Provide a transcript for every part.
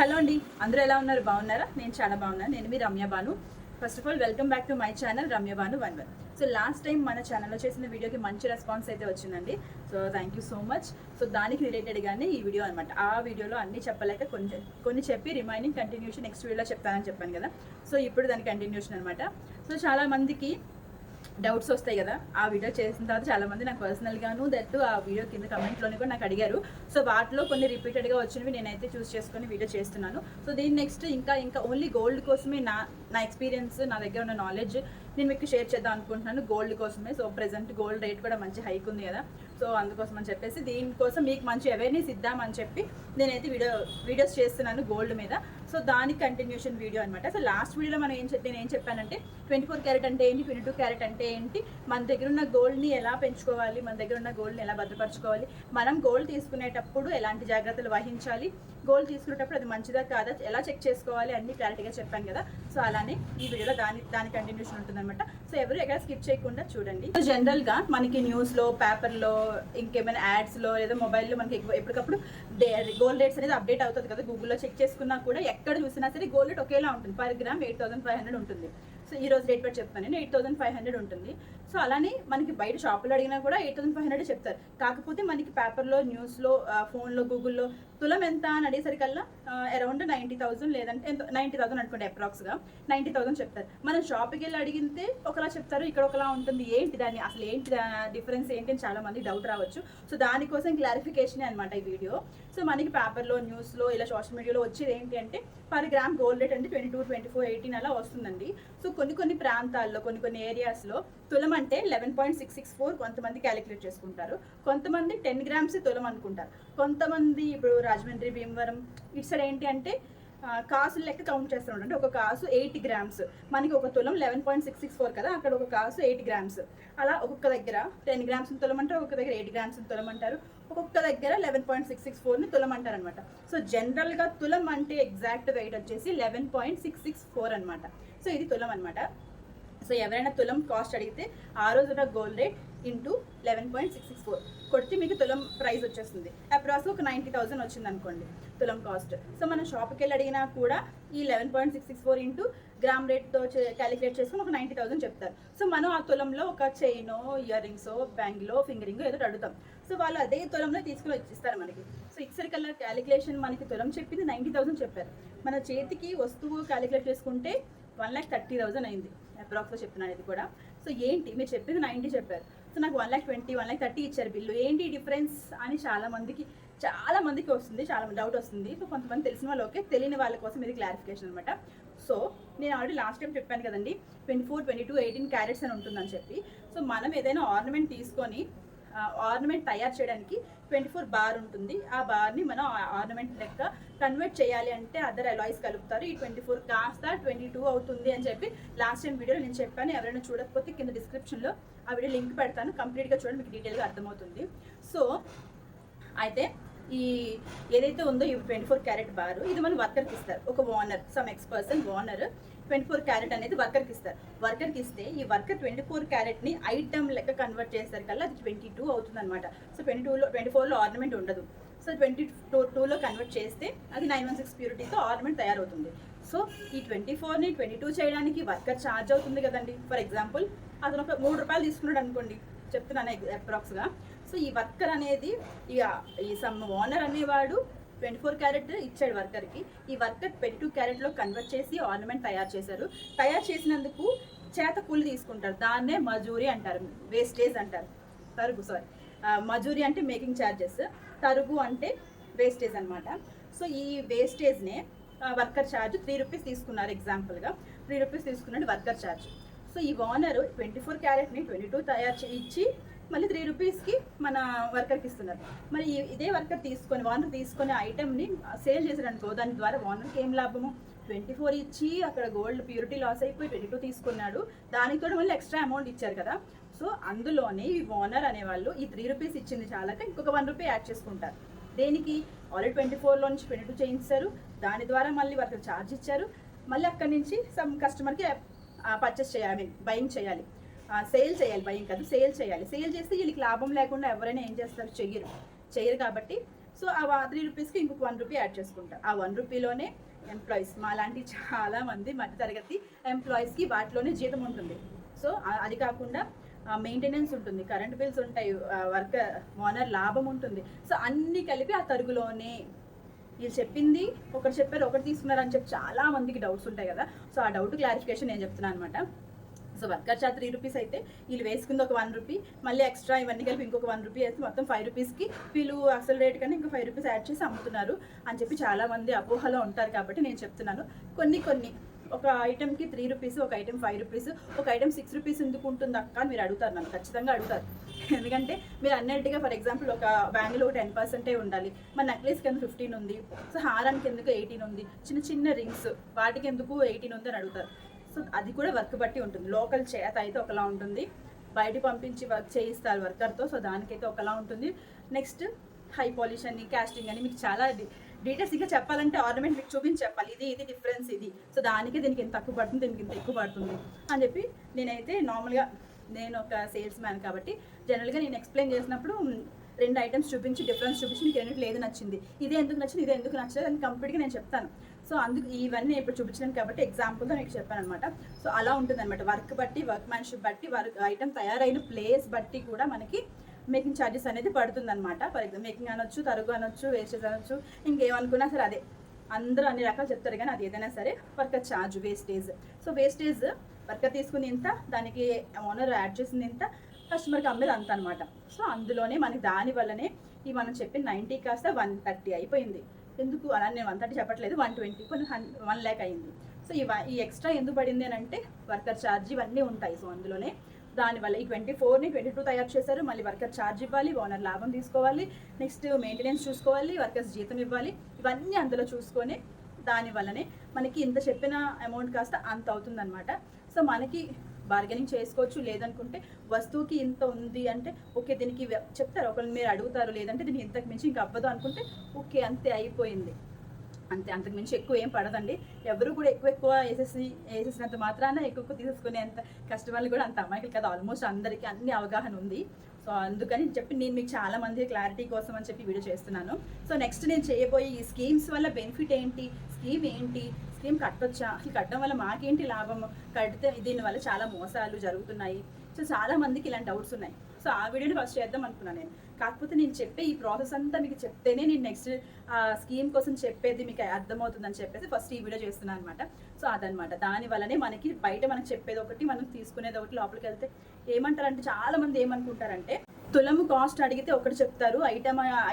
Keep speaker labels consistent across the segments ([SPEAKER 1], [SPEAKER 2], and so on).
[SPEAKER 1] Hello అండి, అందరూ ఎలా ఉన్నారు? బాగున్నారా? నేను చాలా బాగున్నాను. నేను మీ Ramya Banu. First of all welcome back to my channel Ramya Banu 11. So last time మన ఛానల్లో చేసిన వీడియోకి మంచి రెస్పాన్స్ అయితే వచ్చిందండి. So thank you so much. So దానికి రిలేటెడ్గానే ఈ వీడియో అనమాట. ఆ వీడియోలో అన్నీ చెప్పలేక కొన్ని చెప్పి రిమైనింగ్ కంటిన్యూషన్ నెక్స్ట్ వీడియోలో చెప్తానని చెప్పాను కదా. సో ఇప్పుడు దాని కంటిన్యూషన్ అనమాట. సో చాలామందికి డౌట్స్ వస్తాయి కదా, ఆ వీడియో చేసిన తర్వాత చాలామంది నాకు పర్సనల్గాను దట్టు ఆ వీడియో కింద కమెంట్లోనే కూడా నాకు అడిగారు. సో వాటిలో కొన్ని రిపీటెడ్గా వచ్చినవి నేనైతే చూస్ చేసుకొని వీడియో చేస్తున్నాను. సో దీని నెక్స్ట్ ఇంకా ఓన్లీ గోల్డ్ కోసమే నా ఎక్స్పీరియన్స్, నా దగ్గర ఉన్న నాలెడ్జ్ నేను మీకు షేర్ చేద్దాం అనుకుంటున్నాను గోల్డ్ కోసమే. సో ప్రెసెంట్ గోల్డ్ రేట్ కూడా మంచి హైక్ ఉంది కదా. సో అందుకోసం అని చెప్పేసి దీనికోసం మీకు మంచి అవేర్నెస్ ఇద్దామని చెప్పి నేనైతే వీడియోస్ చేస్తున్నాను గోల్డ్ మీద. సో దానికి కంటిన్యూషన్ వీడియో అనమాట. సో లాస్ట్ వీడియోలో నేను ఏం చెప్పానంటే 24 క్యారెట్ అంటే ఏంటి, 22 క్యారెట్ అంటే ఏంటి, మన దగ్గర ఉన్న గోల్డ్ని ఎలా పెంచుకోవాలి, మన దగ్గర ఉన్న గోల్డ్ని ఎలా భద్రపరచుకోవాలి, మనం గోల్డ్ తీసుకునేటప్పుడు ఎలాంటి జాగ్రత్తలు వహించాలి, గోల్డ్ తీసుకునేటప్పుడు అది మంచిదా కాదా ఎలా చెక్ చేసుకోవాలి, అన్ని క్లారిటీగా చెప్పాను కదా. సో అలానే ఈ వీడియోలో దాని కంటిన్యూషన్ ఉంటుందన్నమాట. సో ఎవరు ఎక్కడ స్కిప్ చేయకుండా చూడండి. సో జనరల్గా మనకి న్యూస్లో, పేపర్లో, ఇంకేమైనా యాడ్స్లో లేదా మొబైల్లో మనకి ఎప్పటికప్పుడు గోల్డ్ రేట్స్ అనేది అప్డేట్ అవుతుంది కదా. గూగుల్లో చెక్ చేసుకున్నా కూడా ఎక్కడ చూసినా సరే గోల్డ్ రేట్ ఒకేలా ఉంటుంది. పర్ గ్రామ్ 8,500 ఉంటుంది. సో ఈ రోజు రేట్ పెట్టి చెప్తాను నేను, 8,500 ఉంటుంది. సో అలానే మనకి బయట షాపులో అడిగినా కూడా 8,500 చెప్తారు. కాకపోతే మనకి పేపర్లో, న్యూస్లో, ఫోన్లో, గూగుల్లో తులం ఎంత అని అడిగేసరికల్లా అరౌండ్ 90,000 లేదంటే 90,000 అనుకోండి, అప్రాక్స్గా 90,000 చెప్తారు. మనం షాప్కి వెళ్ళి అడిగితే ఒకలా చెప్తారు, ఇక్కడ ఒకలా ఉంటుంది. ఏంటి దాన్ని అసలు ఏంటి డిఫరెన్స్ ఏంటి అని చాలా మంది డౌట్ రావచ్చు. సో దానికోసం క్లారిఫికేషన్ అనమాట ఈ వీడియో. సో మనకి పేపర్లో, న్యూస్లో, ఇలా సోషల్ మీడియాలో వచ్చేది ఏంటి అంటే పర్ గ్రామ్ గోల్డ్ రేట్ అంటే 22, 24, 18 అలా వస్తుందండి. సో కొన్ని ప్రాంతాల్లో, కొన్ని ఏరియాస్లో తులం అంటే 11.664 కొంతమంది క్యాలిక్యులేట్ చేసుకుంటారు. కొంతమంది 10 గ్రామ్స్ తులం అనుకుంటారు. కొంతమంది ఇప్పుడు రాజమండ్రి, భీమవరం ఇటు సైడ్ ఏంటి అంటే కాసులు లెక్క కౌంట్ చేస్తూ ఉంటారు. ఒక కాసు 8 గ్రామ్స్, మనకి ఒక తులం 11.664 కదా, అక్కడ ఒక కాసు 8 గ్రామ్స్. అలా ఒక్కొక్క దగ్గర 10 గ్రామ్స్ తులం అంటారు, ఒక్కొక్క దగ్గర 8 గ్రామ్స్ తులం అంటారు, ఒక్కొక్క దగ్గర 11.664ని తులం అంటారు అనమాట. సో జనరల్గా తులం అంటే ఎగ్జాక్ట్ వెయిట్ వచ్చేసి 11.664 అనమాట. సో ఇది తులం అనమాట. సో ఎవరైనా తులం కాస్ట్ అడిగితే ఆ రోజున గోల్డ్ రేట్ ఇంటూ 11.664 కొడితే మీకు తులం ప్రైస్ వచ్చేస్తుంది. అప్రాక్స్ ఒక 90,000 వచ్చింది అనుకోండి తులం కాస్ట్. సో మనం షాప్కి వెళ్ళి అడిగినా కూడా ఈ 11.664 ఇంటూ గ్రామ్ రేట్తో క్యాలిక్యులేట్ చేసుకుని ఒక 90,000 చెప్తారు. సో మనం ఆ తులంలో ఒక చైనో, ఇయర్ రింగ్సో, బ్యాంగిలో, ఫింగరింగో ఏదో అడుగుతాం. సో వాళ్ళు అదే తులంలో తీసుకుని ఇస్తారు మనకి. సో ఇక్కడికల్లా క్యాలిక్యులేషన్ మనకి తులం చెప్పింది 90,000 చెప్పారు. మన చేతికి వస్తువు క్యాలిక్యులేట్ చేసుకుంటే 1,30,000 అయింది. అప్రాక్స్గా చెప్తున్నాను ఇది కూడా. సో ఏంటి మీరు చెప్పింది 90 చెప్పారు, సో నాకు 1,20,000, 1,30,000 ఇచ్చారు బిల్లు, ఏంటి డిఫరెన్స్ అని చాలా మందికి వస్తుంది, చాలా డౌట్ వస్తుంది. సో కొంతమంది తెలిసిన వాళ్ళు ఓకే, తెలియని వాళ్ళ కోసం ఇది క్లారిఫికేషన్ అనమాట. సో నేను ఆల్రెడీ లాస్ట్ టైం చెప్పాను కదండి 24, 22, 18 క్యారెట్స్ అని ఉంటుందని చెప్పి. సో మనం ఏదైనా ఆర్నమెంట్ తీసుకొని ఆర్నమెంట్ తయారు చేయడానికి 24 బార్ ఉంటుంది. ఆ బార్ని మనం ఆర్నమెంట్ లెక్క కన్వర్ట్ చేయాలి అంటే అదర్ అలాయ్స్ కలుపుతారు. ఈ 24 కాస్త 22 అవుతుంది అని చెప్పి లాస్ట్ టైం వీడియోలో నేను చెప్పాను. ఎవరైనా చూడకపోతే కింద డిస్క్రిప్షన్లో ఆ వీడియో లింక్ పెడతాను, కంప్లీట్గా చూడండి, మీకు డీటెయిల్గా అర్థమవుతుంది. సో అయితే ఈ ఏదైతే ఉందో ఈ 24 క్యారెట్ బారు ఇది మనం వర్కర్కి ఇస్తారు. ఒక ఓనర్, సమ్ ఎక్స్పర్సన్ ఓనర్ 24 క్యారెట్ అనేది వర్కర్కి ఇస్తారు. వర్కర్కి ఇస్తే ఈ వర్కర్ 24 క్యారెట్ని ఐటమ్ లెక్క కన్వర్ట్ చేసేసరికల్లా అది 22 అవుతుంది అనమాట. సో 24లో ఆర్నమెంట్ ఉండదు. సో 22లో కన్వర్ట్ చేస్తే అది 916 ప్యూరిటీతో ఆర్నమెంట్ తయారవుతుంది. సో ఈ 24ని 22 చేయడానికి వర్కర్ ఛార్జ్ అవుతుంది కదండి. ఫర్ ఎగ్జాంపుల్ అతను ఒక 3 రూపాయలు తీసుకున్నాడు అనుకోండి, చెప్తున్నాను అప్రాక్స్గా. సో ఈ వర్కర్ అనేది ఈ సమ్ ఓనర్ అనేవాడు 24 క్యారెట్ ఇచ్చాడు వర్కర్కి. ఈ వర్కర్ 22 క్యారెట్లో కన్వర్ట్ చేసి ఆర్నమెంట్ తయారు చేశారు. తయారు చేసినందుకు చేత కూలి తీసుకుంటారు, దాన్నే మజూరీ అంటారు, వేస్టేజ్ అంటారు. మజూరీ అంటే మేకింగ్ ఛార్జెస్, తరుగు అంటే వేస్టేజ్ అనమాట. సో ఈ వేస్టేజ్నే వర్కర్ ఛార్జ్ 3 రూపీస్ తీసుకున్నారు. ఎగ్జాంపుల్గా 3 రూపీస్ తీసుకున్నాడు వర్కర్ ఛార్జ్. సో ఈ ఓనరు 24 క్యారెట్ని 22 తయారు ఇచ్చి మళ్ళీ 3 రూపీస్కి మన వర్కర్కి ఇస్తున్నారు. మరి ఇదే వర్కర్ ఓనర్ తీసుకొని ఐటమ్ని సేల్ చేశారు అనుకో, దాని ద్వారా ఓనర్కి ఏం లాభము? 24 ఇచ్చి అక్కడ గోల్డ్ ప్యూరిటీ లాస్ అయిపోయి 22 తీసుకున్నాడు, దానికి కూడా మళ్ళీ ఎక్స్ట్రా అమౌంట్ ఇచ్చారు కదా. సో అందులోనే ఈ ఓనర్ అనేవాళ్ళు ఈ 3 రూపీస్ ఇచ్చింది చాలక ఇంకొక 1 రూపీ యాడ్ చేసుకుంటారు. దేనికి? ఆల్రెడీ 24లో నుంచి 22 చేయించారు, దాని ద్వారా మళ్ళీ వర్కర్ ఛార్జ్ ఇచ్చారు, మళ్ళీ అక్కడి నుంచి సమ్ కస్టమర్కి పర్చేస్ చేయాలి, బయింగ్ చేయాలి, సేల్ చేయాలి, బయింగ్ కాదు సేల్ చేయాలి. సేల్ చేస్తే వీళ్ళకి లాభం లేకుండా ఎవరైనా ఏం చేస్తారు? చెయ్యరు కాబట్టి సో ఆ 3 రూపీస్కి ఇంకొక 1 రూపీ యాడ్ చేసుకుంటారు. ఆ 1 రూపీలోనే ఎంప్లాయీస్ మాలాంటి చాలామంది మధ్యతరగతి ఎంప్లాయీస్కి వాటిలోనే జీతం ఉంటుంది. సో అది కాకుండా మెయింటెనెన్స్ ఉంటుంది, కరెంట్ బిల్స్ ఉంటాయి, వర్కర్ ఓనర్ లాభం ఉంటుంది. సో అన్నీ కలిపి ఆ తరుగులోనే వీళ్ళు చెప్పింది ఒకటి చెప్పారు ఒకటి తీసుకున్నారు అని చెప్పి చాలా మందికి డౌట్స్ ఉంటాయి కదా. సో ఆ డౌట్ క్లారిఫికేషన్ నేను చెప్తున్నాను అనమాట. సో వర్కర్ చార్జ్ 3 రూపీస్ అయితే వీళ్ళు వేసుకుంది ఒక 1 రూపీ, మళ్ళీ ఎక్స్ట్రా ఇవన్నీ కలిపి ఇంకొక 1 రూపీ అయితే మొత్తం 5 రూపీస్కి వీళ్ళు అసలు రేట్ కన్నా ఇంకా 5 రూపీస్ యాడ్ చేసి అమ్ముతున్నారు అని చెప్పి చాలామంది అపోహలో ఉంటారు. కాబట్టి నేను చెప్తున్నాను, కొన్ని ఒక ఐటెంకి 3 రూపీస్, ఒక ఐటెం 5 రూపీస్, ఒక ఐటెం 6 రూపీస్ ఎందుకు ఉంటుంది అక్క అని మీరు అడుగుతారు, నన్ను ఖచ్చితంగా అడుగుతారు. ఎందుకంటే మీరు అన్నట్టుగా ఫర్ ఎగ్జాంపుల్ ఒక బ్యాంగిల్ ఒక 10% ఉండాలి, మన నెక్లెస్కి ఎందుకు 15 ఉంది, సో హారానికి ఎందుకు 18 ఉంది, చిన్న రింగ్స్ వాటికి ఎందుకు 18 ఉంది అని అడుగుతారు. సో అది కూడా వర్క్ బట్టి ఉంటుంది. లోకల్ చేత అయితే ఒకలా ఉంటుంది, బయట పంపించి వర్క్ చేయిస్తారు వర్కర్తో, సో దానికైతే ఒకలా ఉంటుంది. నెక్స్ట్ హై పాలిష్ అని, క్యాస్టింగ్ అని, మీకు చాలా డీటెయిల్స్ ఇంకా చెప్పాలంటే ఆర్నమెంట్ మీకు చూపించి చెప్పాలి, ఇది డిఫరెన్స్ ఇది, సో దానికి దీనికి ఇంత తక్కువ పడుతుంది, దీనికి ఇంత ఎక్కువ పడుతుంది అని చెప్పి నేనైతే నార్మల్గా నేను ఒక సేల్స్ మ్యాన్ కాబట్టి జనరల్గా నేను ఎక్స్ప్లెయిన్ చేసినప్పుడు 2 ఐటమ్స్ చూపించి డిఫరెన్స్ చూపించి మీకు రెండింటిలో ఏది నచ్చింది, ఇదే ఎందుకు నచ్చింది, ఇదే ఎందుకు నచ్చలేదు అని కంప్లీట్గా నేను చెప్తాను. సో అందుకు ఇవన్నీ ఇప్పుడు చూపించాను కాబట్టి ఎగ్జాంపుల్తో మీకు చెప్పాను అనమాట. సో అలా ఉంటుంది అనమాట. వర్క్ బట్టి, వర్క్ మ్యాన్షిప్ బట్టి, ఐటమ్ తయారైన ప్లేస్ బట్టి కూడా మనకి మేకింగ్ ఛార్జెస్ అనేది పడుతుంది అనమాట. ఫర్ ఎగ్జాంపుల్ మేకింగ్ అనొచ్చు, తరుగు అనొచ్చు, వేస్టేజ్ అనొచ్చు, ఇంకేమనుకున్నా సరే అదే అందరూ అన్ని రకాలు చెప్తారు. కానీ అది ఏదైనా సరే worker charge, wastage. So wastage worker తీసుకుని ఇంత, దానికి ఓనర్ యాడ్ చేసింది ఇంత, కస్టమర్కి అమ్మేది అంత అనమాట. సో అందులోనే మనకి దాని వల్లనే ఈ మనం చెప్పిన 90 కాస్త 130 అయిపోయింది. ఎందుకు అలా నేను 130 చెప్పట్లేదు, 120 కొన్ని 1 lakh అయింది. సో ఈ ఎక్స్ట్రా ఎందుకు పడింది అని అంటే వర్కర్ ఛార్జ్ ఇవన్నీ ఉంటాయి. సో అందులోనే దానివల్ల ఈ 24ని 22 తయారు చేశారు. మళ్ళీ వర్కర్ ఛార్జ్ ఇవ్వాలి, ఓనర్ లాభం తీసుకోవాలి, నెక్స్ట్ మెయింటెనెన్స్ చూసుకోవాలి, వర్కర్స్ జీతం ఇవ్వాలి, ఇవన్నీ అందులో చూసుకొని దానివల్లనే మనకి ఇంత చెప్పిన అమౌంట్ కాస్త అంత అవుతుందన్నమాట. సో మనకి బార్గెనింగ్ చేసుకోవచ్చు, లేదనుకుంటే వస్తువుకి ఇంత ఉంది అంటే ఓకే దీనికి చెప్తారు, ఒకళ్ళు మీరు అడుగుతారు, లేదంటే దీనికి ఇంతకు మించి ఇంకా అవ్వదు అనుకుంటే ఓకే అంతే అయిపోయింది, అంతే, అంతకు మించి ఎక్కువ ఏం పడదండి. ఎవరు కూడా ఎక్కువ వేసేసినంత మాత్రాన ఎక్కువ తీసేసుకునేంత కస్టమర్లు కూడా అంత అమాయకులు కదా. ఆల్మోస్ట్ అందరికీ అన్ని అవగాహన ఉంది. సో అందుకని చెప్పి నేను మీకు చాలా మంది క్లారిటీ కోసం అని చెప్పి వీడియో చేస్తున్నాను. సో నెక్స్ట్ నేను చేయబోయే ఈ స్కీమ్స్ వల్ల బెనిఫిట్ ఏంటి, స్కీమ్ ఏంటి, స్కీమ్ కట్టొచ్చా, అసలు కట్టడం వల్ల మాకేంటి లాభం, కడితే దీనివల్ల చాలా మోసాలు జరుగుతున్నాయి. సో చాలా మందికి ఇలాంటి డౌట్స్ ఉన్నాయి. సో ఆ వీడియోని ఫస్ట్ చేద్దాం అనుకున్నాను నేను. కాకపోతే నేను చెప్పే ఈ ప్రాసెస్ అంతా మీకు చెప్తేనే నేను నెక్స్ట్ స్కీమ్ కోసం చెప్పేది మీకు అర్థమవుతుందని చెప్పేసి ఫస్ట్ ఈ వీడియో చేస్తున్నాను అనమాట. సో అదనమాట, దానివల్లనే మనకి బయట మనకు చెప్పేది ఒకటి, మనం తీసుకునేది ఒకటి, లోపలికి వెళ్తే ఏమంటారంటే చాలా మంది ఏమనుకుంటారంటే తులము కాస్ట్ అడిగితే ఒకటి చెప్తారు,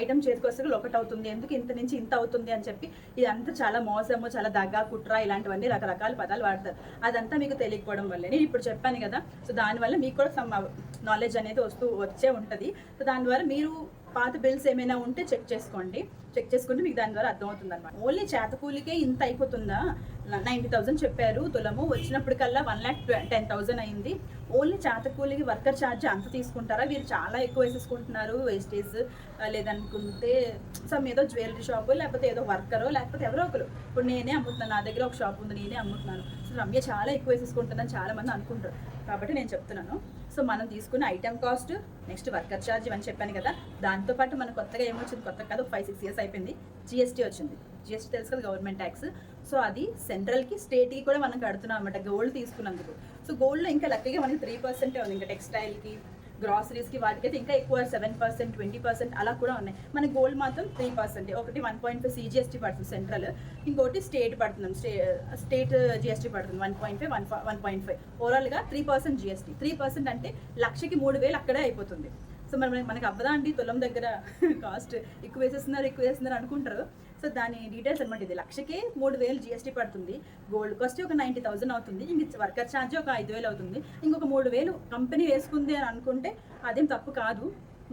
[SPEAKER 1] ఐటమ్ చేతికొస్తే ఒకటి అవుతుంది, ఎందుకు ఇంత నుంచి ఇంత అవుతుంది అని చెప్పి ఇదంతా చాలా మోసము, చాలా దగ్గ, కుట్ర, ఇలాంటివన్నీ రకరకాల పదాలు వాడతారు. అదంతా మీకు తెలియకపోవడం వల్లే నేను ఇప్పుడు చెప్పాను కదా. సో దానివల్ల మీకు కూడా సమ్ నాలెడ్జ్ అనేది వచ్చే ఉంటుంది. సో దాని ద్వారా మీరు పాత బిల్స్ ఏమైనా ఉంటే చెక్ చేసుకుంటే మీకు దాని ద్వారా అర్థమవుతుంది అనమాట. ఓన్లీ చేతకూలికే ఇంత అయిపోతుందా, 90,000 చెప్పారు తులము, వచ్చినప్పటికల్లా 1,10,000 అయింది. ఓన్లీ చేతకూలికి వర్కర్ ఛార్జ్ అంత తీసుకుంటారా, వీరు చాలా ఎక్కువ వేసేసుకుంటున్నారు వేస్టేజ్, లేదనుకుంటే సమ్ ఏదో జ్యువెలరీ షాపు, లేకపోతే ఏదో వర్కరో, లేకపోతే ఎవరో ఒకరు. ఇప్పుడు నేనే అమ్ముతున్నాను, నా దగ్గర ఒక షాప్ ఉంది, నేనే అమ్ముతున్నాను, సో రమ్య చాలా ఎక్కువ వేసేసుకుంటుందని చాలా మంది అనుకుంటారు. కాబట్టి నేను చెప్తున్నాను. సో మనం తీసుకున్న item cost, next worker charge ఇవన్నీ చెప్పాను కదా. దాంతోపాటు మనం కొత్తగా ఏమొచ్చింది, కొత్తగా కాదు 5-6 years అయిపోయింది, జిఎస్టీ వచ్చింది. జిఎస్టీ తెలుసు కదా, గవర్నమెంట్ ట్యాక్స్. సో అది సెంట్రల్కి, స్టేట్కి కూడా మనం కడుతున్నాం అనమాట గోల్డ్ తీసుకున్నందుకు. సో గోల్డ్లో ఇంకా లక్కీగా మనకి 3% ఉంది. ఇంకా టెక్స్టైల్కి, గ్రాసరీస్కి వాటికైతే ఇంకా ఎక్కువ 7%, 20% అలా కూడా ఉన్నాయి. మన గోల్డ్ మాత్రం 3%. ఒకటి 1.5 CGST పడుతుంది సెంట్రల్, ఇంకోటి స్టేట్ పడుతుంది, స్టేట్ జిఎస్టీ పడుతుంది 1.5, 1.5. ఓవరాల్గా 3% జిఎస్టీ. 3% అంటే లక్షకి 3,000 అక్కడే అయిపోతుంది. సో మరి మనకి అవ్వదా అండి, తులం దగ్గర కాస్ట్ ఎక్కువ వేసేస్తున్నారు అనుకుంటారు. సో దాని డీటెయిల్స్ అనమాట. ఇది లక్షకే 3,000 జిఎస్టీ పడుతుంది, గోల్డ్ కాస్ట్ ఒక 90,000 అవుతుంది, ఇంక వర్కర్ ఛార్జ్ ఒక 5,000 అవుతుంది, ఇంకొక 3,000 కంపెనీ వేసుకుంది అని అనుకుంటే అదేం తప్పు కాదు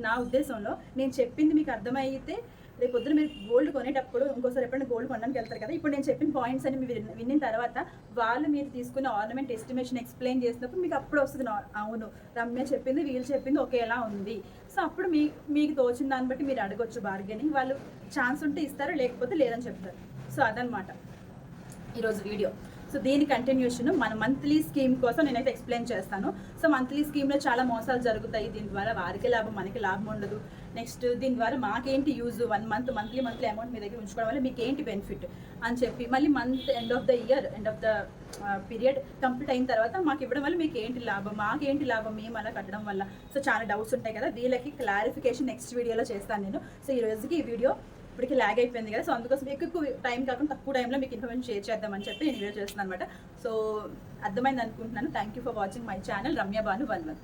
[SPEAKER 1] నా ఉద్దేశంలో. నేను చెప్పింది మీకు అర్థమైతే రేపు పొద్దున మీరు గోల్డ్ కొనేటప్పుడు ఇంకోసారి ఎప్పుడైనా గోల్డ్ కొనడానికి వెళ్తారు కదా, ఇప్పుడు నేను చెప్పిన పాయింట్స్ అని మీరు విన్న తర్వాత వాళ్ళు మీరు తీసుకున్న ఆర్నమెంట్ ఎస్టిమేషన్ ఎక్స్ప్లెయిన్ చేసినప్పుడు మీకు అప్పుడు వస్తుంది, అవును రమ్య చెప్పింది వీళ్ళు చెప్పింది ఒకేలా ఉంది. సో అప్పుడు మీకు తోచిన దాన్ని బట్టి మీరు అడగొచ్చు బార్గెనింగ్, వాళ్ళు ఛాన్స్ ఉంటే ఇస్తారు, లేకపోతే లేదని చెప్తారు. సో అదనమాట ఈరోజు వీడియో. సో దీని కంటిన్యూషన్ మన మంత్లీ స్కీమ్ కోసం నేనైతే ఎక్స్ప్లెయిన్ చేస్తాను. సో మంత్లీ స్కీమ్లో చాలా మోసాలు జరుగుతాయి, దీని ద్వారా వారికి లాభం మనకి లాభం ఉండదు. నెక్స్ట్ దీని ద్వారా మాకేంటి యూజ్, 1 మంత్ మంత్లీ అమౌంట్ మీ దగ్గర ఉంచుకోవడం వల్ల మీకు ఏంటి బెనిఫిట్ అని చెప్పి, మళ్ళీ month end of the year end of the period complete అయిన తర్వాత మాకు ఇవ్వడం వల్ల మీకు ఏంటి లాభం, మాకేంటి లాభం, మేము అలా కట్టడం వల్ల. సో చాలా డౌట్స్ ఉంటాయి కదా, వీళ్ళకి క్లారిఫికేషన్ నెక్స్ట్ వీడియోలో చేస్తాను నేను. సో ఈ రోజుకి ఈ వీడియో ఇప్పటికి ల్యాగ్ అయిపోయింది కదా, సో అందుకోసం ఎక్కువ టైం కాకుండా తక్కువ టైంలో మీకు ఇన్ఫర్మేషన్ షేర్ చేద్దామని చెప్పి నేను వీడియో చేస్తున్నాను అనమాట. సో అర్థమైంది అనుకుంటున్నాను. Thank you for watching my channel Ramya Bhanu 11.